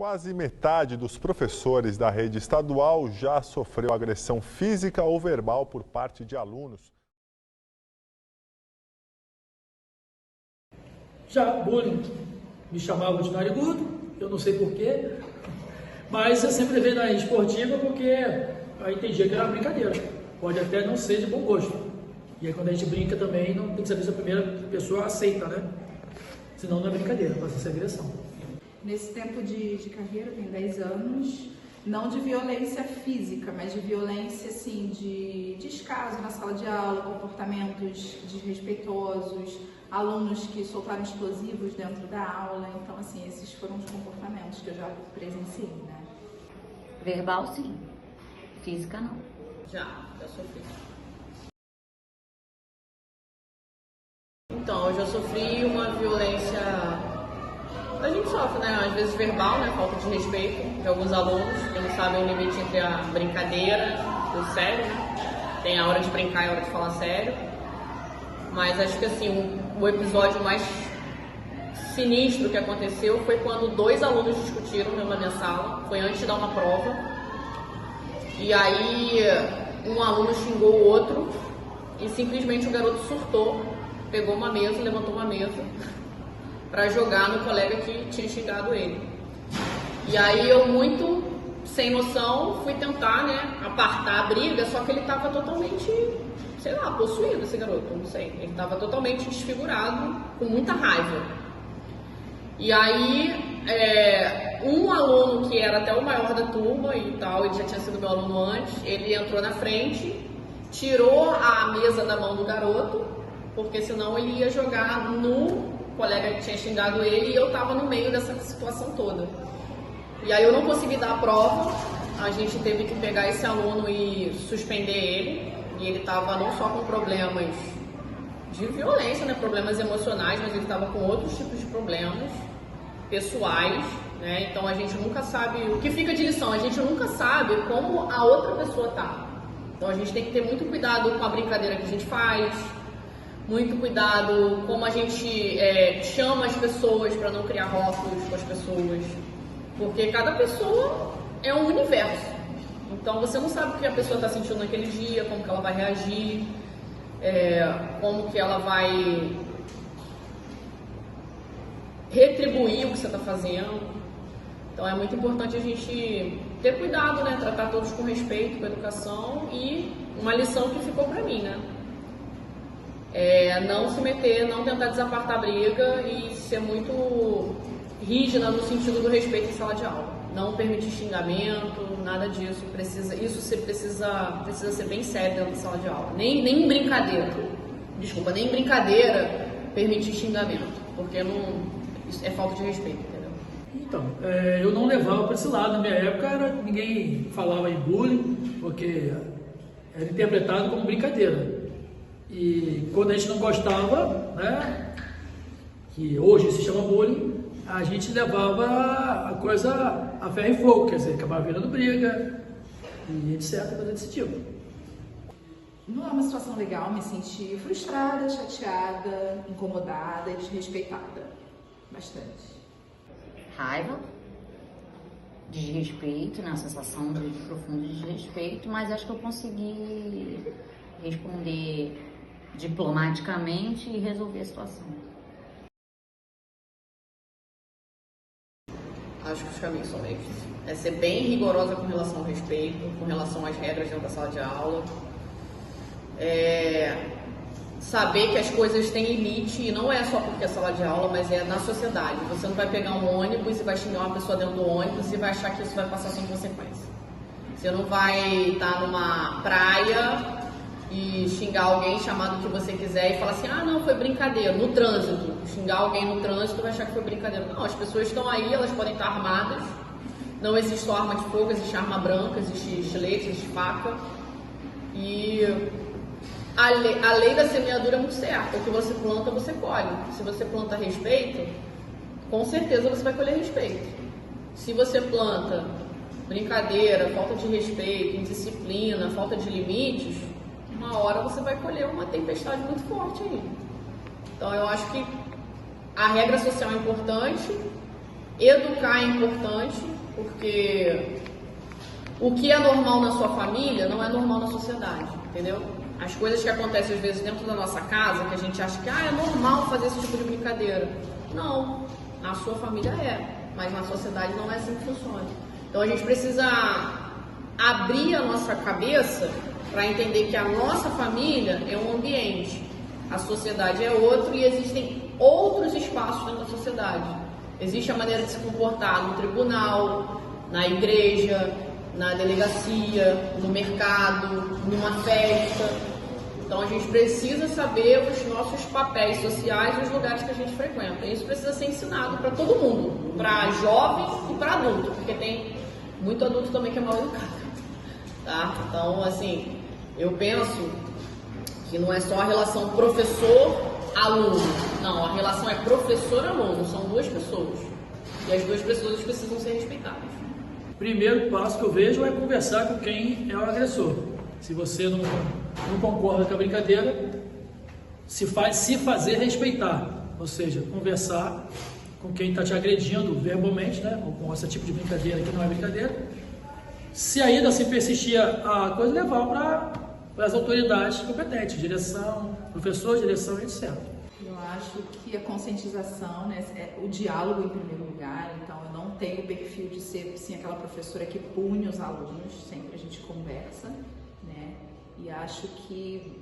Quase metade dos professores da rede estadual já sofreu agressão física ou verbal por parte de alunos. Já bullying, me chamavam de narigudo, eu não sei porquê, mas eu sempre levei na esportiva porque eu entendia que era uma brincadeira. Pode até não ser de bom gosto. E aí quando a gente brinca também, não tem que saber se a primeira pessoa aceita, né? Senão não é brincadeira, passa a ser agressão. Nesse tempo de carreira, tem 10 anos, não de violência física, mas de violência, assim, de descaso na sala de aula, comportamentos desrespeitosos, alunos que soltaram explosivos dentro da aula. Então, assim, esses foram os comportamentos que eu já presenciei, né? Verbal, sim. Física, não. Já sofri. Então, eu já sofri uma violência... A gente sofre, né? Às vezes verbal, né? Falta de respeito de alguns alunos que não sabem o limite entre a brincadeira e o sério, né? Tem a hora de brincar e a hora de falar sério. Mas acho que assim, o episódio mais sinistro que aconteceu foi quando 2 alunos discutiram na minha sala. Foi antes de dar uma prova. E aí um aluno xingou o outro e simplesmente o garoto surtou, pegou uma mesa, levantou uma mesa para jogar no colega que tinha xingado ele. E aí eu, muito sem noção, fui tentar, né, apartar a briga, só que ele estava totalmente, sei lá, possuído, esse garoto, não sei. Ele estava totalmente desfigurado, com muita raiva. E aí, um aluno que era até o maior da turma e tal, ele já tinha sido meu aluno antes, ele entrou na frente, tirou a mesa da mão do garoto, porque senão ele ia jogar no colega que tinha xingado ele e eu tava no meio dessa situação toda. E aí eu não consegui dar a prova, a gente teve que pegar esse aluno e suspender ele, e ele tava não só com problemas de violência, né, problemas emocionais, mas ele tava com outros tipos de problemas pessoais, né, então a gente nunca sabe, o que fica de lição, a gente nunca sabe como a outra pessoa tá. Então a gente tem que ter muito cuidado com a brincadeira que a gente faz, muito cuidado como a gente chama as pessoas para não criar rótulos com as pessoas, porque cada pessoa é um universo. Então você não sabe o que a pessoa está sentindo naquele dia, como que ela vai reagir, como que ela vai retribuir o que você está fazendo. Então é muito importante a gente ter cuidado, né? Tratar todos com respeito, com educação, e uma lição que ficou para mim, né? Não se meter, não tentar desapartar a briga e ser muito rígida no sentido do respeito em sala de aula. Não permitir xingamento, nada disso. Isso precisa ser bem sério dentro da sala de aula. Nem em brincadeira. Desculpa, nem em brincadeira permitir xingamento, porque isso é falta de respeito, entendeu? Então, eu não levava para esse lado. Na minha época, ninguém falava em bullying, porque era interpretado como brincadeira. E quando a gente não gostava, né, que hoje se chama bullying, a gente levava a coisa a ferro e fogo, quer dizer, acabava virando briga e etc, coisa desse tipo. Não é uma situação legal, me senti frustrada, chateada, incomodada e desrespeitada. Bastante. Raiva, desrespeito, né? A sensação de profundo desrespeito, mas acho que eu consegui responder diplomaticamente e resolver a situação. Acho que os caminhos são esses. Ser bem rigorosa com relação ao respeito, com relação às regras dentro da sala de aula. Saber que as coisas têm limite, e não é só porque é sala de aula, mas é na sociedade. Você não vai pegar um ônibus e vai xingar uma pessoa dentro do ônibus e vai achar que isso vai passar sem consequência. Você não vai estar numa praia e xingar alguém chamado que você quiser e falar assim, não, foi brincadeira, no trânsito. Xingar alguém no trânsito vai achar que foi brincadeira. Não, as pessoas estão aí, elas podem estar armadas. Não existe só arma de fogo, existe arma branca, existe estilete, existe faca. E a lei da semeadura é muito certa. O que você planta, você colhe. Se você planta respeito, com certeza você vai colher respeito. Se você planta brincadeira, falta de respeito, indisciplina, falta de limites, uma hora você vai colher uma tempestade muito forte aí. Então eu acho que a regra social é importante, Educar é importante, porque o que é normal na sua família não é normal na sociedade, entendeu? As coisas que acontecem às vezes dentro da nossa casa, que a gente acha que é normal fazer esse tipo de brincadeira. Não, na sua família é, mas na sociedade não é assim que funciona. Então a gente precisa abrir a nossa cabeça para entender que a nossa família é um ambiente, a sociedade é outro e existem outros espaços dentro da sociedade. Existe a maneira de se comportar no tribunal, na igreja, na delegacia, no mercado, numa festa. Então a gente precisa saber os nossos papéis sociais e os lugares que a gente frequenta. Isso precisa ser ensinado para todo mundo, para jovem e para adulto, porque tem muito adulto também que é mal educado, tá? Então, assim, eu penso que não é só a relação professor-aluno, não, a relação é professor-aluno, são duas pessoas, e as duas pessoas precisam ser respeitadas. O primeiro passo que eu vejo é conversar com quem é o agressor. Se você não concorda com a brincadeira, se fazer respeitar, ou seja, conversar com quem está te agredindo verbalmente, né, ou com esse tipo de brincadeira que não é brincadeira. Se ainda se persistir a coisa, levar para as autoridades competentes, direção, professor, direção, etc. Eu acho que a conscientização, né, o diálogo em primeiro lugar. Então, eu não tenho o perfil de ser, sim, aquela professora que pune os alunos, sempre a gente conversa, né, e acho que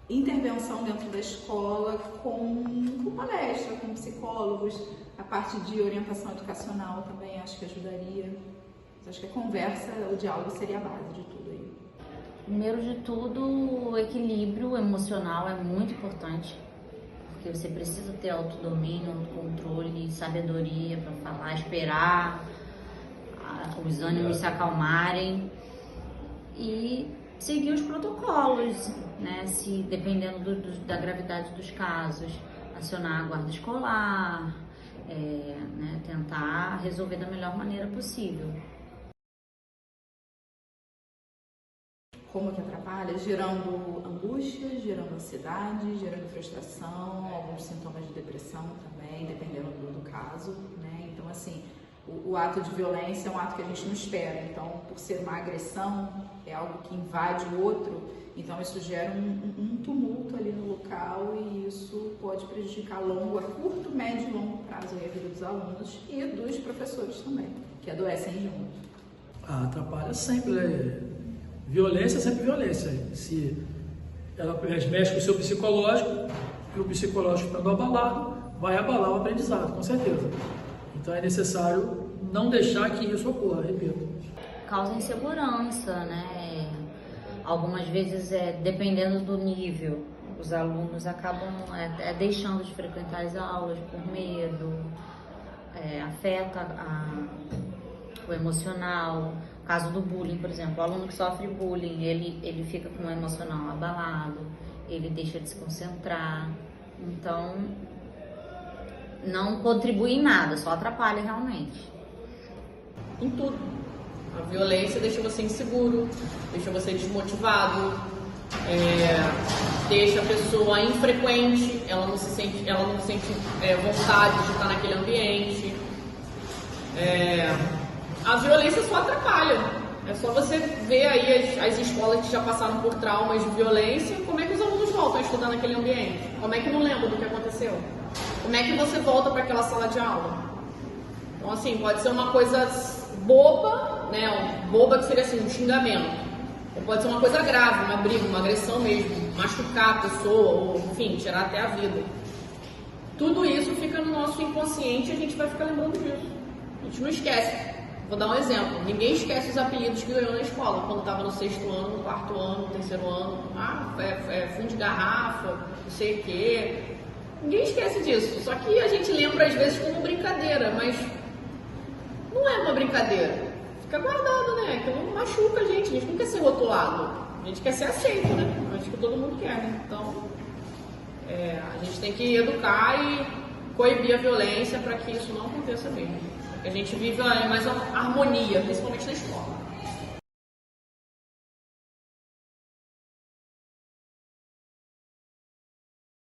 intervenção dentro da escola com palestra, com psicólogos, a parte de orientação educacional também acho que ajudaria. Acho que a conversa, o diálogo seria a base de tudo aí. Primeiro de tudo, o equilíbrio emocional é muito importante, porque você precisa ter autodomínio, autocontrole, sabedoria para falar, esperar os ânimos se acalmarem e seguir os protocolos, né? Se dependendo da gravidade dos casos, acionar a guarda escolar, né? Tentar resolver da melhor maneira possível. Como que atrapalha? Gerando angústia, gerando ansiedade, gerando frustração, alguns sintomas de depressão também, dependendo do caso, né? Então, assim, o ato de violência é um ato que a gente não espera. Então, por ser uma agressão, é algo que invade o outro, então isso gera um tumulto ali no local e isso pode prejudicar a curto, médio e longo prazo a vida dos alunos e dos professores também, que adoecem junto. Atrapalha sempre, né? Violência é sempre violência. Se ela mexe com o seu psicológico, e o psicológico estando abalado, vai abalar o aprendizado, com certeza. Então é necessário não deixar que isso ocorra, repito. Causa insegurança, né? Algumas vezes, dependendo do nível, os alunos acabam deixando de frequentar as aulas por medo, afeta o emocional. O caso do bullying, por exemplo, o aluno que sofre bullying, ele fica com o emocional abalado, ele deixa de se concentrar, então não contribui em nada, só atrapalha realmente. Em tudo. A violência deixa você inseguro, deixa você desmotivado, deixa a pessoa infrequente, ela não sente vontade de estar naquele ambiente. A violência só atrapalha. É só você ver aí as escolas que já passaram por traumas de violência, como é que os alunos voltam a estudar naquele ambiente? Como é que não lembram do que aconteceu? Como é que você volta para aquela sala de aula? Então, assim, pode ser uma coisa boba, né? Boba que seria assim, um xingamento. Ou pode ser uma coisa grave, uma briga, uma agressão mesmo, machucar a pessoa, ou, enfim, tirar até a vida. Tudo isso fica no nosso inconsciente e a gente vai ficar lembrando disso. A gente não esquece. Vou dar um exemplo. Ninguém esquece os apelidos que ganhou na escola, quando estava no 6º ano, no 4º ano, no 3º ano. Fundo de garrafa, não sei o quê. Ninguém esquece disso. Só que a gente lembra às vezes como brincadeira, mas não é uma brincadeira. Fica guardado, né? Aquilo machuca a gente não quer ser rotulado. A gente quer ser aceito, né? Acho que todo mundo quer, né? Então, a gente tem que educar e coibir a violência para que isso não aconteça mesmo. A gente vive em mais harmonia, principalmente na escola.